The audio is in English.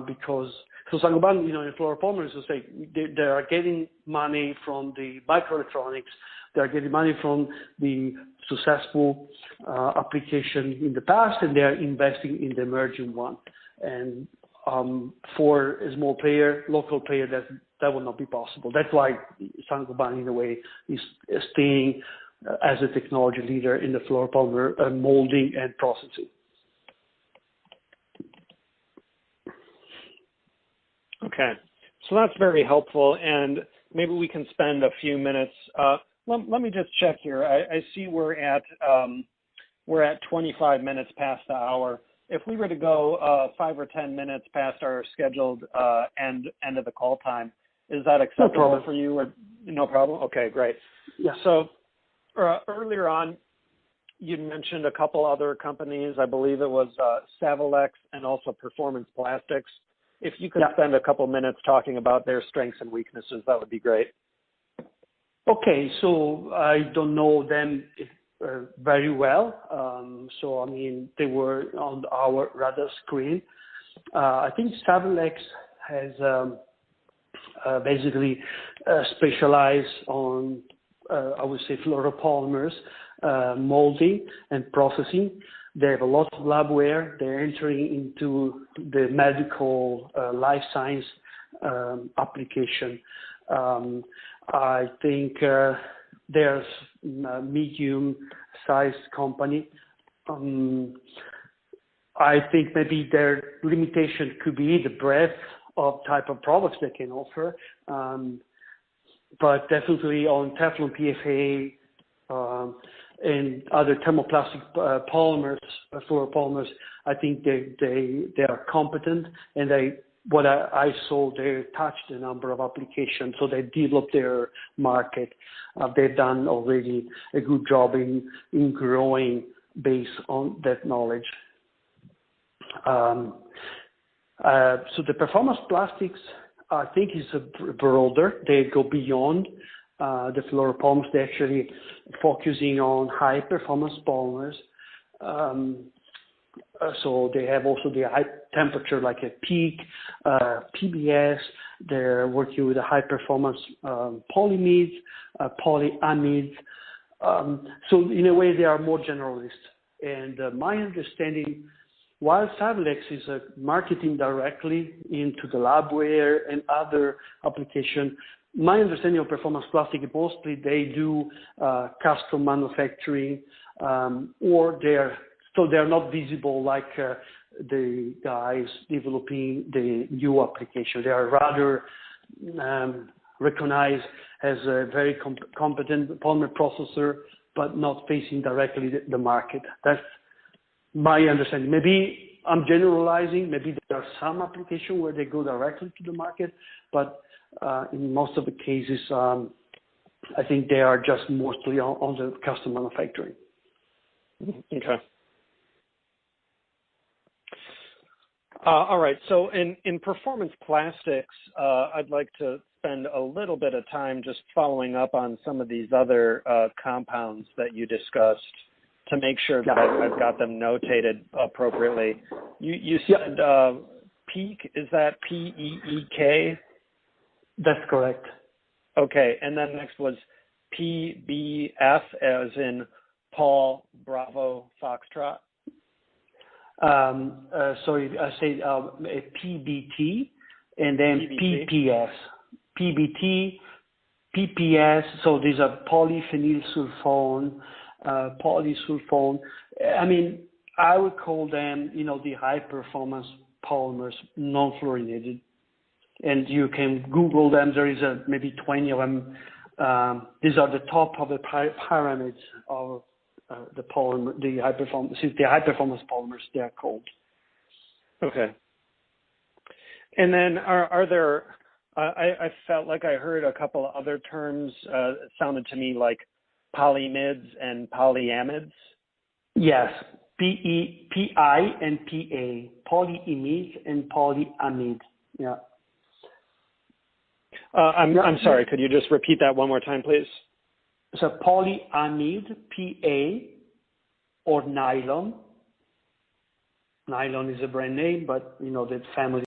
because Saint-Gobain, in fluoropolymers, they are getting money from the microelectronics. They are getting money from the successful application in the past, and they are investing in the emerging one. And for a small player, local player, that will not be possible. That's why Saint-Gobain, in a way, is staying as a technology leader in the fluoropolymer molding and processing. Okay, so that's very helpful, and maybe we can spend a few minutes. Let me just check here. I see we're at 25 minutes past the hour. If we were to go 5 or 10 minutes past our scheduled end of the call time, is that acceptable for you? Or no problem? Okay, great. Yeah. So earlier on, you mentioned a couple other companies. I believe it was Savalex and also Performance Plastics. If you could spend a couple minutes talking about their strengths and weaknesses, that would be great. Okay, so I don't know them very well. They were on our radar screen. I think Savalex has basically specialized on, I would say, fluoropolymers, molding and processing. They have a lot of labware. They're entering into the medical life science application. I think there's a medium-sized company. I think maybe their limitation could be the breadth of type of products they can offer. But definitely on Teflon PFA and other thermoplastic polymers, fluoropolymers, I think they are competent, and what I saw, they touched a number of applications, so they developed their market. They've done already a good job in growing based on that knowledge. So the Performance Plastics, I think, is broader. They go beyond the fluoropolymers. They're actually focusing on high performance polymers. So they have also the high temperature, like a PEEK, PBS. They're working with a high performance polyamides, polyamides. So in a way, they are more generalist. And my understanding, while Savalex is marketing directly into the labware and other application, my understanding of Performance Plastic, mostly they do custom manufacturing, or they're not visible like the guys developing the new application. They are rather recognized as a very competent polymer processor, but not facing directly the market. That's my understanding. Maybe I'm generalizing. Maybe there are some applications where they go directly to the market, but in most of the cases, I think they are just mostly on the custom manufacturing. Okay. All right. So in Performance Plastics, I'd like to spend a little bit of time just following up on some of these other compounds that you discussed to make sure that I've got them notated appropriately. You said PEEK. Is that PEEK? That's correct. Okay. And then next was PBF, as in Paul Bravo Foxtrot. Sorry, I said PBT and then PBT. PPS. PBT, PPS, so these are polyphenylsulfone, polysulfone. I mean, I would call them, the high performance polymers, non-fluorinated. And you can Google them. There is maybe 20 of them. These are the top of the pyramids of the polymer, the high performance polymers, they are called. Okay. And then are there? I felt like I heard a couple of other terms. It sounded to me like polyamides and polyamides. Yes, PI and PA, polyamides and polyamide. Yeah. I'm sorry. Could you just repeat that one more time, please? So polyamide, PA, or nylon. Nylon is a brand name, but the family